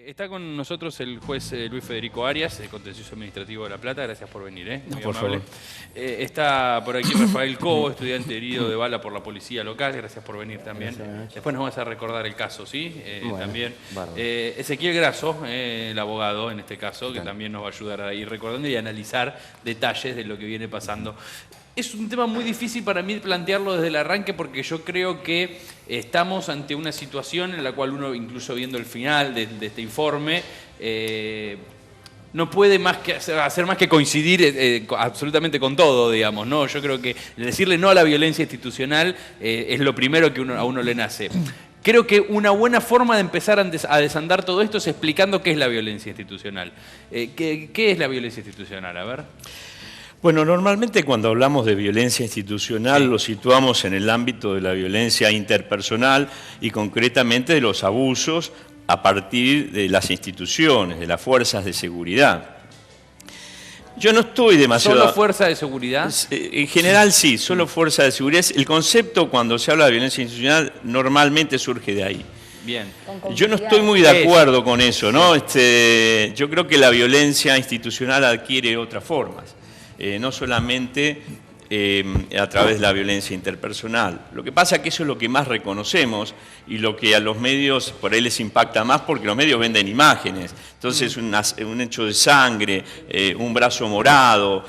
Está con nosotros el juez Luis Federico Arias, del Contencioso Administrativo de La Plata. Gracias por venir, muy por amable. favor. Está por aquí Rafael Cobo, estudiante herido de bala por la policía local. Gracias por venir también. Después nos vas a recordar el caso, ¿sí? Bueno, también. bárbaro. Ezequiel Grasso, el abogado en este caso, que también nos va a ayudar a ir recordando y a analizar detalles de lo que viene pasando. Es un tema muy difícil para mí plantearlo desde el arranque porque yo creo que estamos ante una situación en la cual uno, incluso viendo el final de este informe, no puede más que hacer más que coincidir absolutamente con todo, digamos, ¿no? Yo creo que decirle no a la violencia institucional es lo primero que a uno le nace. Creo que una buena forma de empezar a desandar todo esto es explicando qué es la violencia institucional. ¿Qué es la violencia institucional? A ver. Bueno, normalmente cuando hablamos de violencia institucional lo situamos en el ámbito de la violencia interpersonal y concretamente de los abusos a partir de las instituciones, de las fuerzas de seguridad. Yo no estoy demasiado... ¿Solo fuerza de seguridad? En general sí, solo fuerza de seguridad. El concepto cuando se habla de violencia institucional normalmente surge de ahí. Bien. Yo no estoy muy de acuerdo con eso, ¿no? Yo creo que la violencia institucional adquiere otras formas. No solamente a través de la violencia interpersonal. Lo que pasa es que eso es lo que más reconocemos y lo que a los medios por ahí les impacta más porque los medios venden imágenes. Entonces un hecho de sangre, un brazo morado,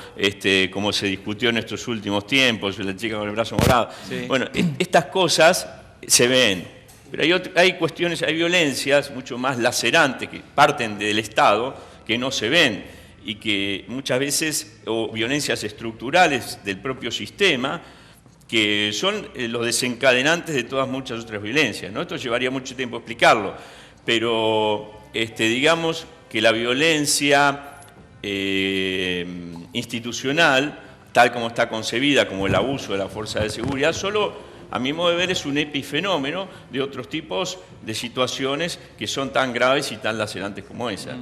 como se discutió en estos últimos tiempos, la chica con el brazo morado. Sí. Bueno, estas cosas se ven. Pero hay cuestiones, hay violencias mucho más lacerantes que parten del Estado que no se ven. Y que muchas veces, o violencias estructurales del propio sistema, que son los desencadenantes de todas muchas otras violencias, ¿no? Esto llevaría mucho tiempo explicarlo, pero digamos que la violencia institucional, tal como está concebida, como el abuso de la fuerza de seguridad, solo, a mi modo de ver, es un epifenómeno de otros tipos de situaciones que son tan graves y tan lacerantes como esa.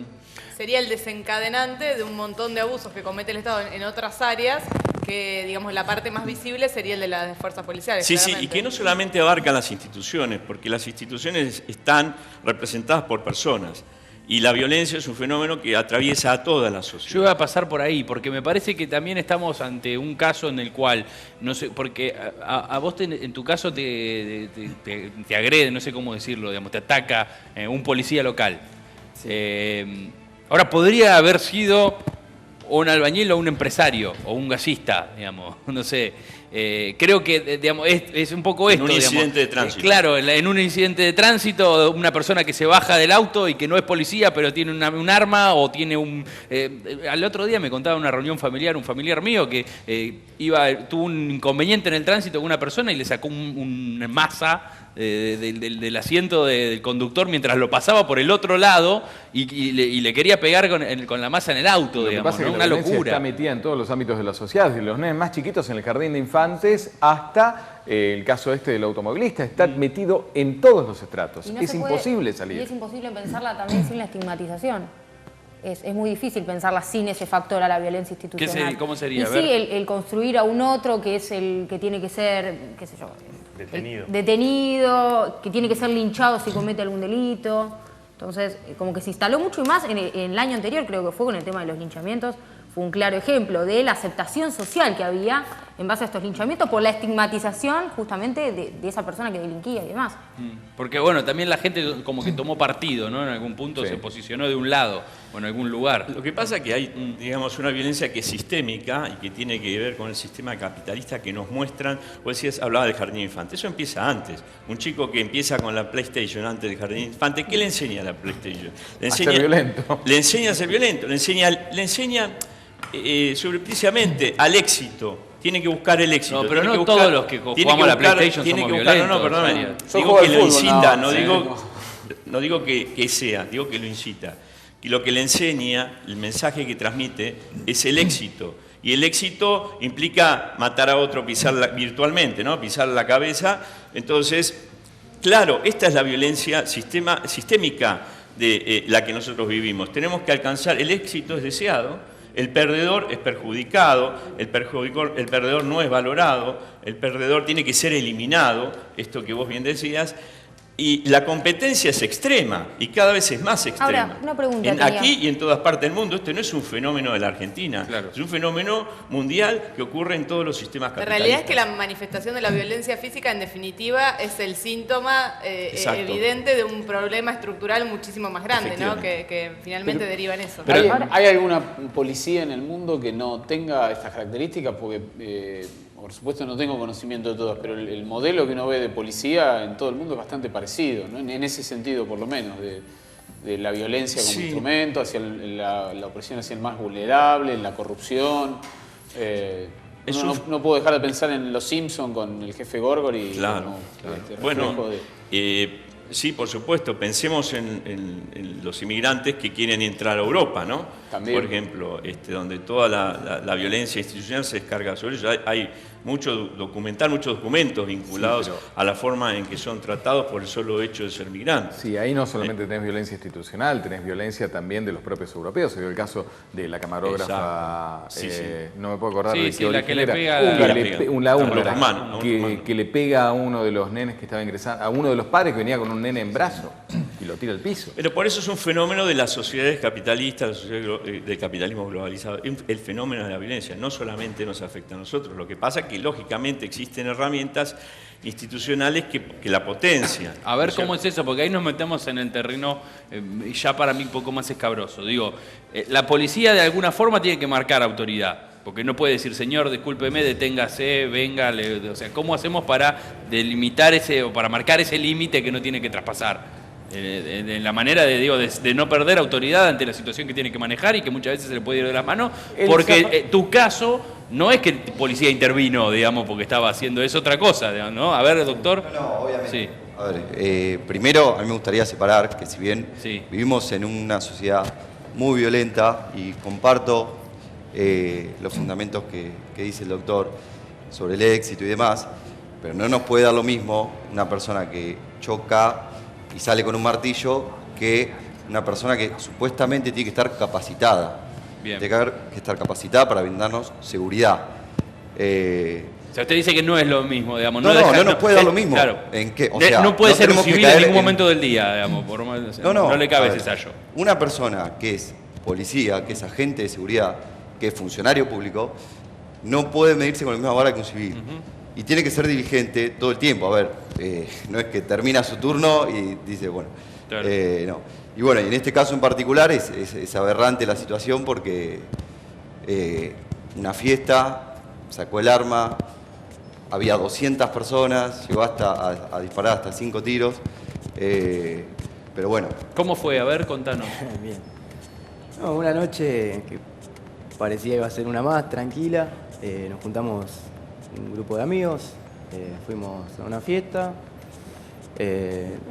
Sería el desencadenante de un montón de abusos que comete el Estado en otras áreas, que digamos la parte más visible sería el de las fuerzas policiales. Sí, sí, y que no solamente abarcan las instituciones, porque las instituciones están representadas por personas. Y la violencia es un fenómeno que atraviesa a toda la sociedad. Yo voy a pasar por ahí, porque me parece que también estamos ante un caso en el cual, no sé, porque a vos en tu caso te agrede, no sé cómo decirlo, digamos, te ataca un policía local. Sí. Ahora, podría haber sido un albañil o un empresario, o un gasista, digamos, no sé. Creo que, digamos, es un poco esto, en un incidente de tránsito. Claro, en un incidente de tránsito, una persona que se baja del auto y que no es policía, pero tiene un arma o tiene un... al otro día me contaba una reunión familiar, un familiar mío que tuvo un inconveniente en el tránsito con una persona y le sacó una masa del asiento del conductor mientras lo pasaba por el otro lado y le quería pegar con la masa en el auto, digamos, ¿no? Una locura. Está metida en todos los ámbitos de la sociedad, desde los nenes más chiquitos en el jardín de infantes hasta el caso del automovilista. Está metido en todos los estratos. Es imposible salir. Y es imposible pensarla también sin la estigmatización. Es muy difícil pensarla sin ese factor a la violencia institucional. ¿Cómo sería? Y sí, el construir a un otro que es el que tiene que ser, qué sé yo, detenido, que tiene que ser linchado si comete algún delito. Entonces, como que se instaló mucho y más en el año anterior, creo que fue con el tema de los linchamientos, fue un claro ejemplo de la aceptación social que había en base a estos linchamientos por la estigmatización justamente de esa persona que delinquía y demás. Porque bueno, también la gente como que tomó partido, ¿no? En algún punto se posicionó de un lado o en algún lugar. Lo que pasa es que hay, digamos, una violencia que es sistémica y que tiene que ver con el sistema capitalista que nos muestran. Vos decías, hablaba del jardín de infantes, eso empieza antes. Un chico que empieza con la PlayStation antes del jardín de infantes, ¿qué le enseña a la PlayStation? A ser violento. Le enseña a ser violento, le enseña precisamente al éxito. Tiene que buscar el éxito. No, pero no todos los que jugamos a la PlayStation somos violentos. No, perdóname. Digo que lo incita, no digo que sea, digo que lo incita. Y lo que le enseña, el mensaje que transmite, es el éxito. Y el éxito implica matar a otro virtualmente, ¿no? Pisar la cabeza. Entonces, claro, esta es la violencia sistémica de la que nosotros vivimos. Tenemos que alcanzar, el éxito es deseado. El perdedor es perjudicado, el perdedor no es valorado, el perdedor tiene que ser eliminado, esto que vos bien decías, Y la competencia es extrema y cada vez es más extrema. Ahora, una pregunta tenía. Aquí y en todas partes del mundo, este no es un fenómeno de la Argentina, Claro. es un fenómeno mundial que ocurre en todos los sistemas La capitalistas. realidad es que la manifestación de la violencia física, en definitiva, es el síntoma Exacto. evidente de un problema estructural muchísimo más grande, ¿no? Efectivamente. Que finalmente deriva en eso. Pero- ¿Hay alguna policía en el mundo que no tenga estas características? Porque, por supuesto, no tengo conocimiento de todas, pero el modelo que uno ve de policía en todo el mundo es bastante parecido, ¿no? En ese sentido, por lo menos, de la violencia como Sí. instrumento, hacia la opresión hacia el más vulnerable, en la corrupción. No puedo dejar de pensar en Los Simpson con el jefe Gorgor y Claro, como este Bueno, reflejo sí, por supuesto, pensemos en los inmigrantes que quieren entrar a Europa, ¿no? También. Por ejemplo, donde toda la violencia institucional se descarga sobre ellos. Hay muchos documentos vinculados a la forma en que son tratados por el solo hecho de ser migrantes. Sí, ahí no solamente tenés violencia institucional, tenés violencia también de los propios europeos. Se dio el caso de la camarógrafa, Exacto. Sí, sí. no me puedo acordar Sí, de sí, qué la origen que le era. pega a Que la- le pe- un- a la un húngara, rumano, que le pega a uno de los nenes que estaba ingresando, a uno de los padres que venía con un nene en brazo y lo tira al piso. Pero por eso es un fenómeno de las sociedades capitalistas, la sociedad del capitalismo globalizado. El fenómeno de la violencia no solamente nos afecta a nosotros, lo que pasa es que lógicamente existen herramientas institucionales que la potencian. A ver ¿no es cómo cierto? es eso, porque ahí nos metemos en el terreno ya para mí un poco más escabroso. Digo, la policía de alguna forma tiene que marcar autoridad, porque no puede decir, señor, discúlpeme, deténgase, venga, o sea, ¿cómo hacemos para delimitar ese, o para marcar ese límite que no tiene que traspasar? En la manera de no perder autoridad ante la situación que tiene que manejar y que muchas veces se le puede ir de las manos, porque tu caso no es que el policía intervino, digamos, porque estaba haciendo, es otra cosa, digamos, ¿no? A ver, doctor. No, obviamente. Sí. A ver, primero a mí me gustaría separar que si bien Sí. vivimos en una sociedad muy violenta y comparto los fundamentos que dice el doctor sobre el éxito y demás, pero no nos puede dar lo mismo una persona que choca y sale con un martillo que una persona que supuestamente tiene que estar capacitada. Bien. Tiene que estar capacitada para brindarnos seguridad. O sea, usted dice que no es lo mismo, digamos. No nos puede dar lo mismo. Claro. ¿En qué? O sea, no puede no ser un tenemos que civil en caer ningún en- momento del día, digamos. No le cabe a ese ver, sallo. Una persona que es policía, que es agente de seguridad, que es funcionario público, no puede medirse con la misma vara que un civil. Y tiene que ser diligente todo el tiempo. A ver, no es que termina su turno y dice, bueno, Claro. no. Y bueno, y en este caso en particular es aberrante la situación porque una fiesta, sacó el arma, había 200 personas, llegó hasta a disparar hasta 5 tiros. Pero bueno, ¿Cómo fue? A ver, contanos. Bien. No, una noche que parecía que iba a ser una más, tranquila. Nos juntamos un grupo de amigos, fuimos a una fiesta.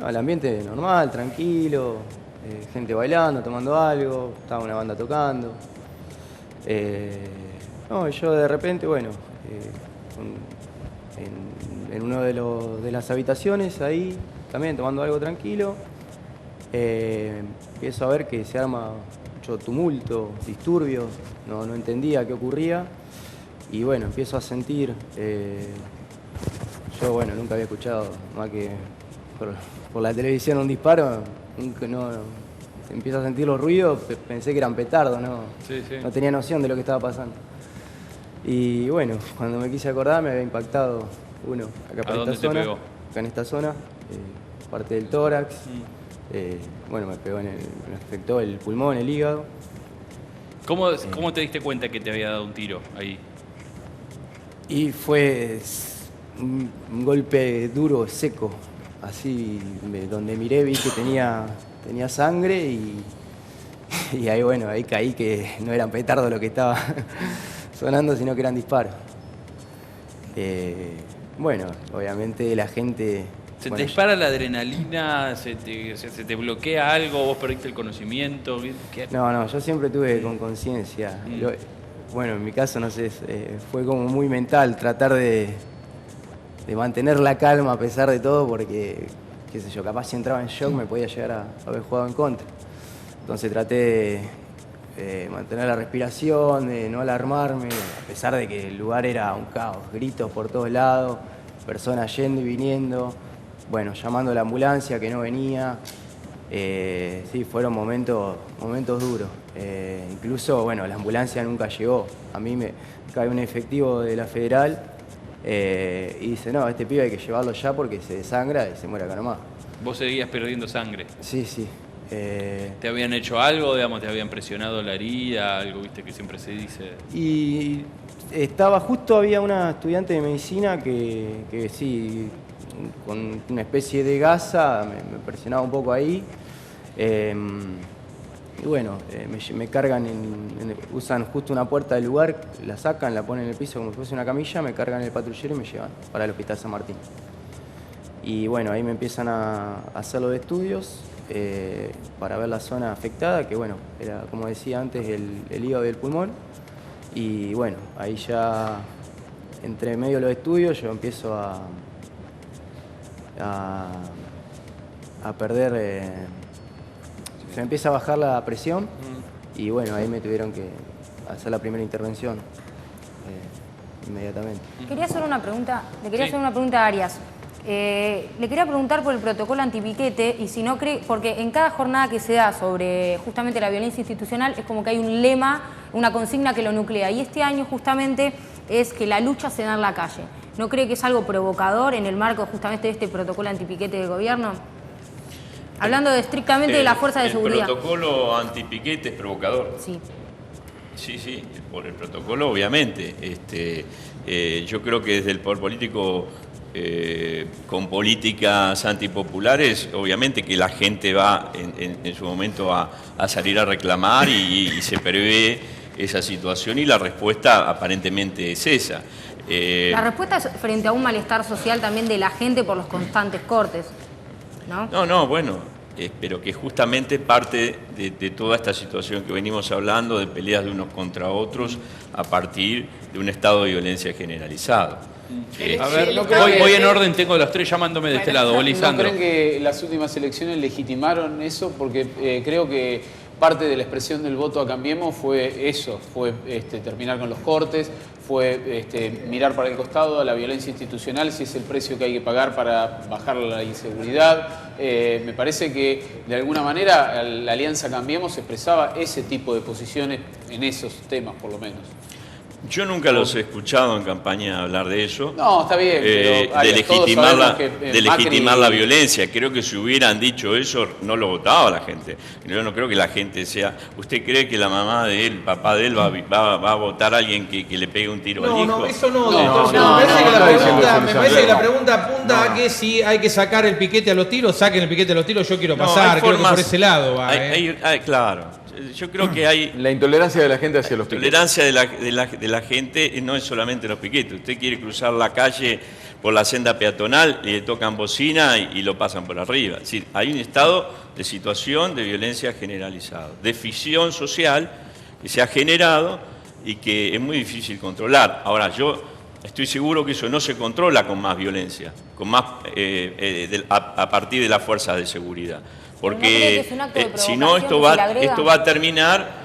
No, el ambiente normal, tranquilo, gente bailando, tomando algo, estaba una banda tocando. No, y yo de repente, bueno, en uno de las habitaciones ahí, también tomando algo tranquilo, empiezo a ver que se arma mucho tumulto, disturbios, no entendía qué ocurría y bueno, empiezo a sentir, yo bueno, nunca había escuchado más que por la televisión un disparo, nunca, empiezo a sentir los ruidos, pensé que eran petardos, Sí, sí. no tenía noción de lo que estaba pasando. Y bueno, cuando me quise acordar me había impactado uno acá por dónde esta te zona, pegó? acá en esta zona, parte del tórax. Bueno, me pegó me afectó el pulmón, el hígado. ¿Cómo te diste cuenta que te había dado un tiro ahí? Y fue un golpe duro, seco, así, donde miré vi que tenía sangre y ahí bueno, ahí caí que no eran petardos lo que estaba sonando, sino que eran disparos. Bueno, obviamente la gente... ¿Se bueno, te dispara la adrenalina? ¿Se te bloquea algo? ¿Vos perdiste el conocimiento? ¿Qué? No, yo siempre tuve con conciencia. Bueno, en mi caso, no sé, fue como muy mental tratar de mantener la calma a pesar de todo, porque, qué sé yo, capaz si entraba en shock me podía llegar a haber jugado en contra. Entonces traté de mantener la respiración, de no alarmarme, a pesar de que el lugar era un caos, gritos por todos lados, personas yendo y viniendo, bueno, llamando a la ambulancia que no venía. Sí, fueron momentos duros. Incluso, bueno, la ambulancia nunca llegó. A mí me cae un efectivo de la Federal y dice, no, este pibe hay que llevarlo ya porque se desangra y se muere acá nomás. Vos seguías perdiendo sangre. Sí, sí. ¿Te habían hecho algo, digamos, te habían presionado la herida, algo, viste, que siempre se dice? Y había una estudiante de medicina que sí, con una especie de gasa, me presionaba un poco ahí. Y bueno, me cargan, usan justo una puerta del lugar, la sacan, la ponen en el piso como si fuese una camilla, me cargan en el patrullero y me llevan para el Hospital San Martín. Y bueno, ahí me empiezan a hacer los estudios para ver la zona afectada, que bueno, era como decía antes el hígado y el pulmón. Y bueno, ahí ya entre medio de los estudios yo empiezo a perder, se me empieza a bajar la presión y bueno, ahí me tuvieron que hacer la primera intervención inmediatamente. Quería hacer una pregunta, le quería hacer una pregunta a Arias. Le quería preguntar por el protocolo antipiquete y si no cree, porque en cada jornada que se da sobre justamente la violencia institucional es como que hay un lema, una consigna que lo nuclea y este año justamente es que la lucha se da en la calle. ¿No cree que es algo provocador en el marco justamente de este protocolo antipiquete del gobierno? Hablando estrictamente de la fuerza de seguridad. ¿El protocolo antipiquete es provocador? Sí. Sí, por el protocolo obviamente. Yo creo que desde el poder político, con políticas antipopulares, obviamente que la gente va en su momento a salir a reclamar y se prevé esa situación y la respuesta aparentemente es esa. La respuesta es frente a un malestar social también de la gente por los constantes cortes, ¿no? No, bueno, pero que justamente parte de toda esta situación que venimos hablando, de peleas de unos contra otros a partir de un estado de violencia generalizado. A ver, voy en orden, tengo los tres llamándome de este lado. ¿No Lisandro. creen que las últimas elecciones legitimaron eso? Porque creo que parte de la expresión del voto a Cambiemos fue eso, fue terminar con los cortes, fue mirar para el costado a la violencia institucional, si es el precio que hay que pagar para bajar la inseguridad. Me parece que de alguna manera la Alianza Cambiemos expresaba ese tipo de posiciones en esos temas, por lo menos. Yo nunca los he escuchado en campaña hablar de eso. No, está bien, pero de legitimar la violencia. Creo que si hubieran dicho eso, no lo votaba la gente. Yo no creo que la gente sea... ¿Usted cree que la mamá de él, el papá de él, va a votar a alguien que le pegue un tiro al hijo? No, eso no. Me parece que la pregunta apunta a que si hay que sacar el piquete a los tiros, saquen el piquete a los tiros. Yo quiero pasar, creo que por ese lado va. Claro. Yo creo que hay... La intolerancia de la gente hacia los piquetes. La intolerancia de la gente no es solamente los piquetes. Usted quiere cruzar la calle por la senda peatonal y le tocan bocina y lo pasan por arriba. Es decir, hay un estado de situación de violencia generalizado, de ficción social que se ha generado y que es muy difícil controlar. Ahora, yo estoy seguro que eso no se controla con más violencia, con más a partir de las fuerzas de seguridad. Porque si no, esto va a terminar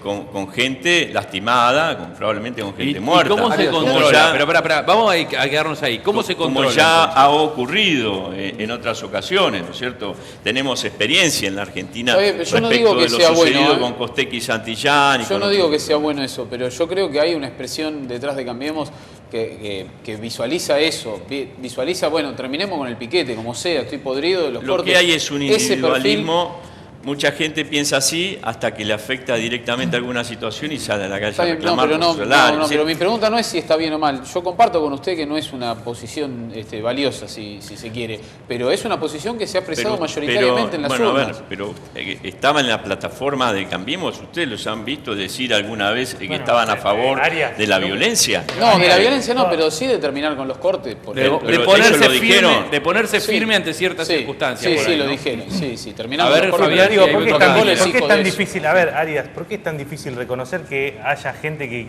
con gente lastimada, probablemente con gente muerta. ¿Y cómo se controla? Pero vamos a quedarnos ahí. ¿Cómo se controla? Como ya ha ocurrido en otras ocasiones, ¿no es cierto? Tenemos experiencia en la Argentina respecto de lo sucedido con Costecchi y Santillán. Yo no digo que sea bueno eso, pero yo creo que hay una expresión detrás de Cambiemos que visualiza eso, visualiza, bueno, terminemos con el piquete, como sea, estoy podrido de los cortes. Lo que hay es un individualismo. Mucha gente piensa así hasta que le afecta directamente alguna situación y sale a la calle a reclamar por su salario. Pero mi pregunta no es si está bien o mal. Yo comparto con usted que no es una posición valiosa, si se quiere, pero es una posición que se ha expresado mayoritariamente en las urnas. A ver, pero estaba en la plataforma de Cambiemos. ¿Ustedes los han visto decir alguna vez que estaban a favor de la violencia? No, de la violencia no, pero sí de terminar con los cortes, por ejemplo. De ponerse firme ante ciertas circunstancias. Sí, lo dijeron. Sí, terminando con los cortes. ¿Por qué es tan difícil, a ver, Arias, por qué es tan difícil reconocer que haya gente que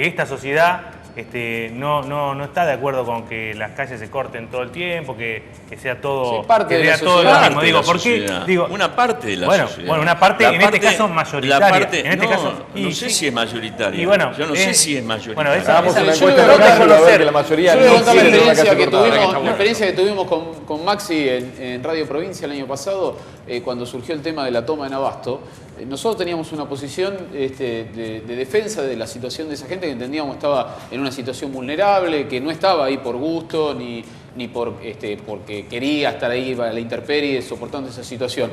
esta sociedad no está de acuerdo con que las calles se corten todo el tiempo, que sea todo, Sí, parte que de la vea todo lo sociedad. mismo. Digo, ¿por qué? Digo, Una parte de la sociedad. Bueno, una parte, en este caso, mayoritaria. En este caso, no sé si es mayoritaria. Y bueno, yo no sé si es mayoritaria. Bueno, Hagamos una yo encuesta voy a local contar- para ver que la mayoría Yo voy a no contar la quiere una experiencia calle que cortada. tuvimos, la experiencia que tuvimos con Maxi en Radio Provincia el año pasado, cuando surgió el tema de la toma en Abasto. Nosotros teníamos una posición de defensa de la situación de esa gente que entendíamos estaba en una situación vulnerable, que no estaba ahí por gusto ni porque quería estar ahí a la intemperie soportando esa situación.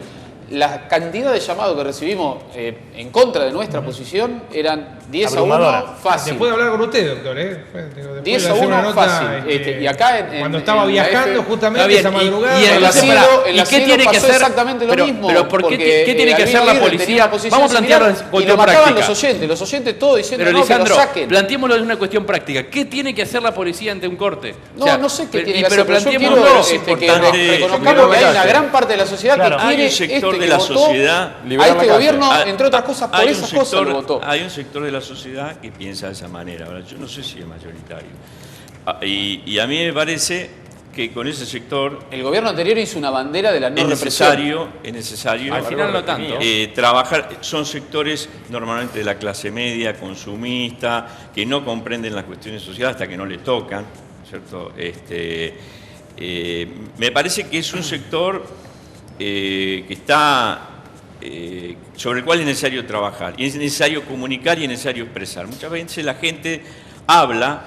La cantidad de llamados que recibimos en contra de nuestra posición eran 10 a 1 fácil. Después de hablar con usted, doctor, 10 a 1 fácil. Y acá cuando estaba en viajando la F, justamente esa madrugada. Y en la entonces, Cielo, en ¿y la qué Cielo tiene que pasó hacer? exactamente lo mismo. Pero ¿por porque, qué tiene que hacer Albino la Aguirre policía? tenía una posición Vamos a plantearlo en similar, y cuestión lo mataban práctica. los oyentes todos diciendo Pero no, que lo Lisandro, saquen. planteémoslo en una cuestión práctica. ¿Qué tiene que hacer la policía ante un corte? No, no sé qué tiene que hacer, pero pero yo quiero planteémoslo. que reconozcamos que hay una gran parte de la sociedad Claro. que Hay quiere un sector de que la votó sociedad a este gobierno, entre otras cosas, por Hay un esas cosas lo votó. Hay un sector de la sociedad que piensa de esa manera. Ahora, yo no sé si es mayoritario. Y a mí me parece que con ese sector El gobierno anterior hizo una bandera de la no represión. es necesario Al final no tanto. trabajar. Son sectores normalmente de la clase media, consumista, que no comprenden las cuestiones sociales hasta que no le tocan, ¿cierto? Me parece que es un sector que está sobre el cual es necesario trabajar, y es necesario comunicar y es necesario expresar. Muchas veces la gente habla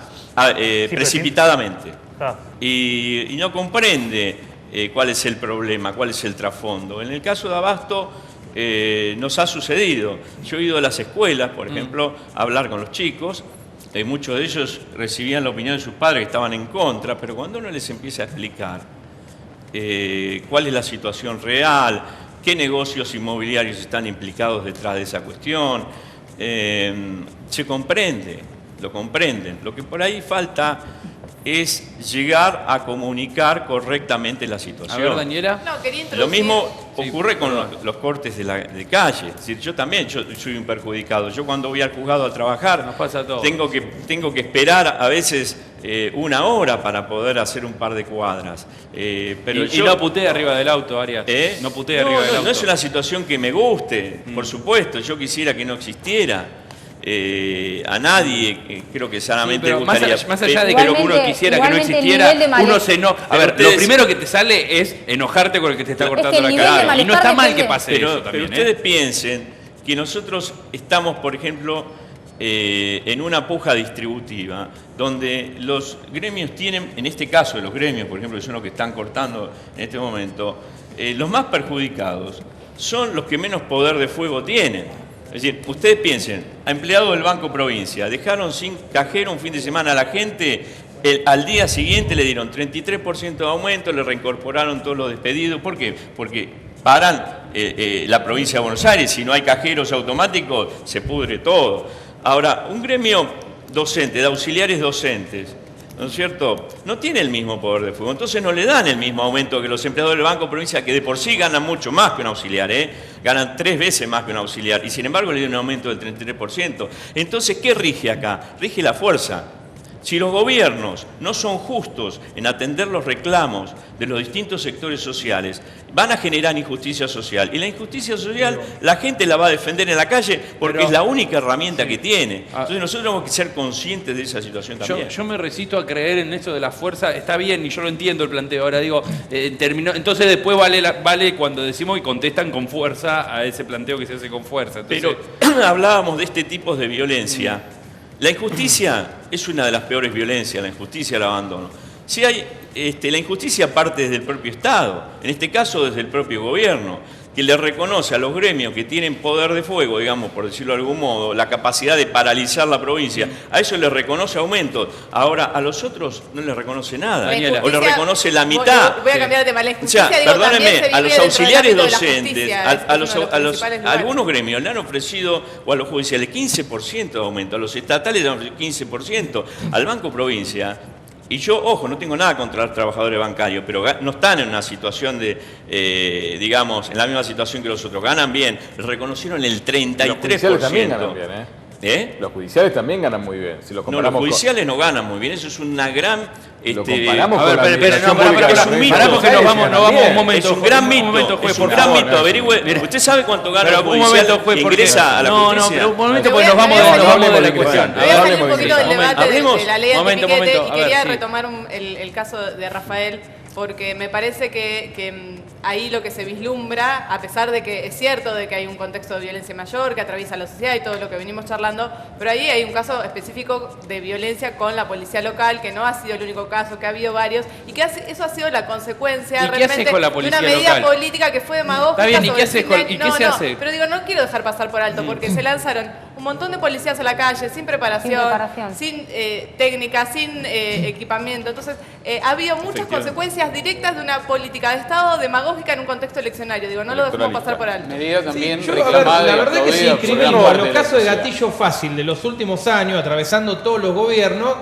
precipitadamente y no comprende cuál es el problema, cuál es el trasfondo. En el caso de Abasto nos ha sucedido. Yo he ido a las escuelas, por ejemplo, a hablar con los chicos. Muchos de ellos recibían la opinión de sus padres que estaban en contra, pero cuando uno les empieza a explicar cuál es la situación real, qué negocios inmobiliarios están implicados detrás de esa cuestión, se comprende, lo comprenden. Lo que por ahí falta es llegar a comunicar correctamente la situación. A ver, Daniela. No, quería introducir. Lo mismo ocurre con los cortes de calle. Es decir, yo también soy un perjudicado. Yo cuando voy al juzgado a trabajar, Nos pasa a todos. tengo que esperar a veces una hora para poder hacer un par de cuadras. Pero Y no putee arriba del auto, Arias. No putee arriba del auto. No es una situación que me guste, por supuesto. Yo quisiera que no existiera. A nadie, creo que sanamente pero gustaría. más allá de que lo que uno quisiera que no existiera, uno se no. A ver, lo primero que te sale es enojarte con el que te está cortando la cara. Y no está mal que pase eso también. Pero ustedes piensen que nosotros estamos, por ejemplo, en una puja distributiva, donde los gremios tienen, en este caso los gremios, por ejemplo, que son los que están cortando en este momento, los más perjudicados son los que menos poder de fuego tienen. Es decir, ustedes piensen, a empleados del Banco Provincia, dejaron sin cajero un fin de semana a la gente, al día siguiente le dieron 33% de aumento, le reincorporaron todos los despedidos. ¿Por qué? Porque paran la provincia de Buenos Aires, si no hay cajeros automáticos, se pudre todo. Ahora, un gremio docente, de auxiliares docentes, ¿no es cierto?, no tiene el mismo poder de fuego. Entonces no le dan el mismo aumento que los empleados del Banco Provincia, que de por sí ganan mucho más que un auxiliar, ganan 3 veces más que un auxiliar, y sin embargo le dieron un aumento del 33%. Entonces, ¿qué rige acá? Rige la fuerza. Si los gobiernos no son justos en atender los reclamos de los distintos sectores sociales, van a generar injusticia social. Y la injusticia social la gente la va a defender en la calle porque es la única herramienta que tiene. Entonces nosotros tenemos que ser conscientes de esa situación también. Yo me resisto a creer en eso de la fuerza. Está bien y yo lo entiendo el planteo. Ahora digo, entonces después vale cuando decimos y contestan con fuerza a ese planteo que se hace con fuerza. Entonces, pero hablábamos de este tipo de violencia. La injusticia es una de las peores violencias, la injusticia, el abandono. Si hay, la injusticia parte desde el propio Estado, en este caso desde el propio gobierno, que le reconoce a los gremios que tienen poder de fuego, digamos, por decirlo de algún modo, la capacidad de paralizar la provincia. A eso le reconoce aumentos. Ahora, a los otros no les reconoce nada. O le reconoce la mitad. Voy a cambiar de tema. La injusticia, O sea, digo, perdónenme, a los auxiliares docentes, a algunos gremios le han ofrecido, o a los judiciales, 15% de aumento, a los estatales le han ofrecido 15%, al Banco Provincia. Y yo, ojo, no tengo nada contra los trabajadores bancarios, pero no están en una situación de, digamos, en la misma situación que los otros. Ganan bien, les reconocieron el 33%. Los policiales también ganan bien, Los judiciales también ganan muy bien. Si lo No, comparamos los judiciales no ganan muy bien, eso es una gran... Lo comparamos A ver, con la pero administración no, pública. es un mito. Pará porque nos vamos un momento. Es un gran mito, juez, es un por gran favor. mito, averigüe. ¿Usted sabe cuánto gana Pero un un judicial momento, juez, que porque... ingresa a la No, justicia? pero un momento, Me porque voy nos a- vamos me voy a de salir- la Bueno, cuestión. Me voy a salir un poquito del Momento, debate hablemos- de la ley momento, antipiquete momento, y a ver, quería sí. retomar el caso de Rafael, porque me parece que ahí lo que se vislumbra, a pesar de que es cierto de que hay un contexto de violencia mayor que atraviesa la sociedad y todo lo que venimos charlando, pero ahí hay un caso específico de violencia con la policía local, que no ha sido el único caso, que ha habido varios, y que eso ha sido la consecuencia ¿Y qué realmente haces con la de policía una medida local? política que fue demagógica. Está bien, ¿y sobre qué el haces fin con- de- y qué se hace? Pero digo, no quiero dejar pasar por alto, porque se lanzaron un montón de policías a la calle, sin preparación, sin técnica, sin equipamiento. Entonces, ha habido muchas consecuencias directas de una política de Estado demagógica en un contexto eleccionario. Digo, no lo dejemos pasar por alto. Medida también Yo, a ver, reclamada la y verdad que si aplaudida por gran inscribimos a parte los de la casos de sociedad. gatillo fácil de los últimos años, atravesando todos los gobiernos,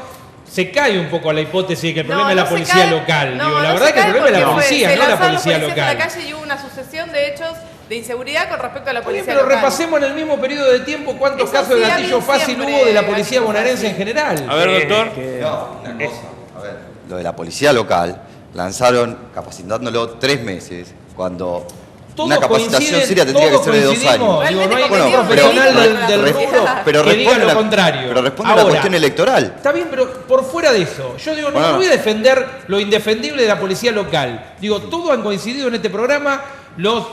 se cae un poco la hipótesis de que el problema es la se policía cae. local. No, Digo, la no verdad se que el cae problema es la porque policía, se no la lanzaron policía policías a local. la calle y hubo una sucesión de hechos de inseguridad con respecto a la Oye, policía pero local. repasemos en el mismo periodo de tiempo cuántos Eso casos de sí, ha gatillo habido fácil siempre hubo de la policía gatillo bonaerense fácil. en general. A ver, doctor. No, una cosa. A ver, lo de la policía local, lanzaron capacitándolo 3 meses, cuando Todos una capacitación coinciden, seria tendría que todos ser de 2 años. coincidimos. Digo, no hay Realmente ningún coincidimos, profesional pero- del rubro pero que diga responde lo la- contrario. pero responde a la Ahora, cuestión electoral. Está bien, pero por fuera de eso, yo digo, no Bueno. voy a defender lo indefendible de la policía local. Digo, todos han coincidido en este programa, los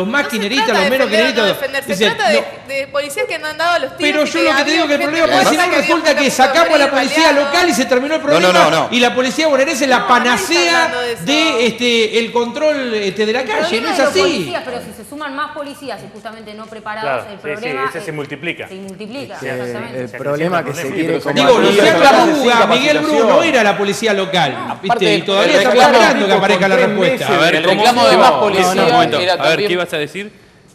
más quineristas, los menos quineristas. Se Dicen, trata no, de policías que no han dado los tiros. pero y yo lo que te digo que el había problema, gente porque si no muerta, que resulta había que gente a sacamos a la morir policía baleado. local y se terminó el problema. No. Y la policía bonaerense es la No, nadie está panacea hablando de eso. de el control de la El calle, problema no es de los así. policías, pero si se suman más policías y justamente no preparados, Claro, el sí, problema ese se multiplica. Se multiplica, Sí, exactamente. El problema que se Sí, quiere pero Digo, combatir- Luciano clases sin Arruga, Miguel capacitación. Bruno era la policía local. ¿viste? Aparte, Y todavía el estamos reclamo esperando que con aparezca la 3 respuesta. meses A ver, El ¿cómo- reclamo de no, más no, policía un momento. era A ver, también... ¿qué ibas a decir?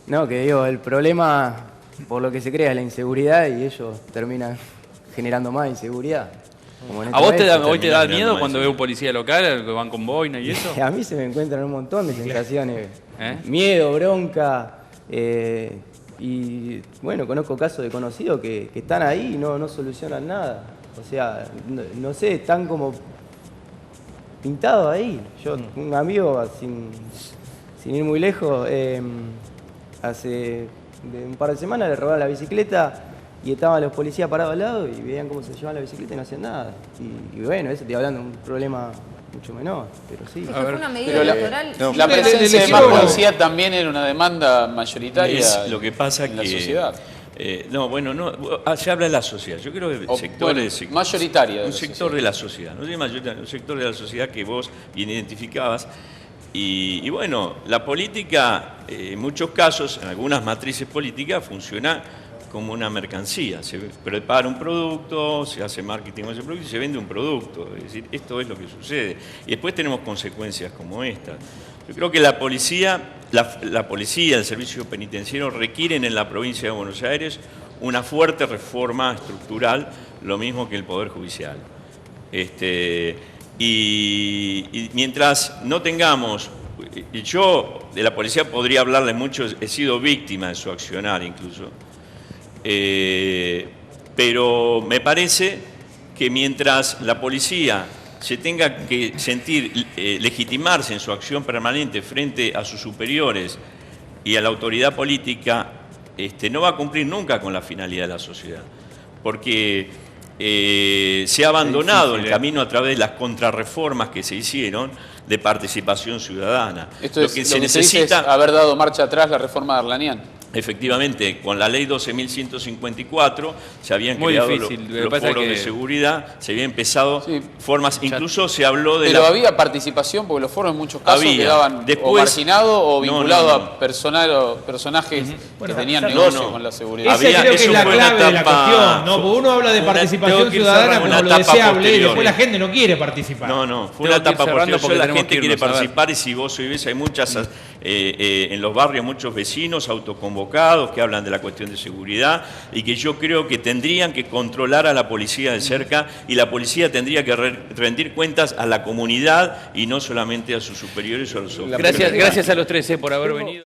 No, que digo, el problema por lo que se crea es la inseguridad y ellos terminan generando más inseguridad. como en ¿A vos te da, esta hoy te da terminás miedo mirando cuando eso. ve un policía local que van con boina y eso? vez. A mí se me encuentran un montón de sensaciones. ¿Eh? Miedo, bronca. Y bueno, conozco casos de conocidos que están ahí y no solucionan nada. O sea, no sé, están como pintados ahí. Yo, un amigo, sin ir muy lejos, hace un par de semanas le robaron la bicicleta y estaban los policías parados al lado y veían cómo se llevaban la bicicleta y no hacían nada. Y bueno, eso estoy hablando de un problema mucho menor, pero sí. Es que fue una medida Pero electoral. no. La Le- le- presencia de le más quiero- policía también era una demanda mayoritaria Es lo que pasa en la que sociedad. no, bueno, no, se habla de la sociedad. Yo creo que O, sectores, bueno, mayoritaria de un la sector sociedad. de la sociedad, no sé mayoritario, un sector de la sociedad que vos bien identificabas. Y bueno, la política, en muchos casos, en algunas matrices políticas, funciona como una mercancía. Se prepara un producto, se hace marketing con ese producto y se vende un producto. Es decir, esto es lo que sucede. Y después tenemos consecuencias como esta. Yo creo que la policía, el servicio penitenciario requieren en la provincia de Buenos Aires una fuerte reforma estructural, lo mismo que el Poder Judicial. Y mientras no tengamos, y yo de la policía podría hablarle mucho, he sido víctima de su accionar incluso, pero me parece que mientras la policía se tenga que sentir legitimarse en su acción permanente frente a sus superiores y a la autoridad política, no va a cumplir nunca con la finalidad de la sociedad, porque se ha abandonado el camino a través de las contrarreformas que se hicieron de participación ciudadana. Esto es, lo que se dice es haber dado marcha atrás la reforma de Arlanian. Efectivamente, con la ley 12.154 se habían Muy creado difícil, lo que los pasa foros que- de seguridad, se había empezado Sí. formas, incluso se habló de Pero la... había participación, porque los foros en muchos casos Había. quedaban o Después- marginados o No, vinculados no, no. a personal o personajes que tenían no, negocio no. con la seguridad. Esa Había- creo que es eso la fue una clave de la etapa- cuestión, ¿no? Porque uno habla de una- participación tengo que ir ciudadana cerrando, como una lo etapa deseable y posterior. después la gente no quiere participar. No, no, fue Tengo una que ir etapa cerrando posterior. porque La tenemos gente que quiere irnos, a ver. participar y si vos hoy ves, hay muchas, en los barrios muchos vecinos autoconvocados que hablan de la cuestión de seguridad y que yo creo que tendrían que controlar a la policía de cerca y la policía tendría que rendir cuentas a la comunidad y no solamente a sus superiores o a los Gracias a los tres por haber venido.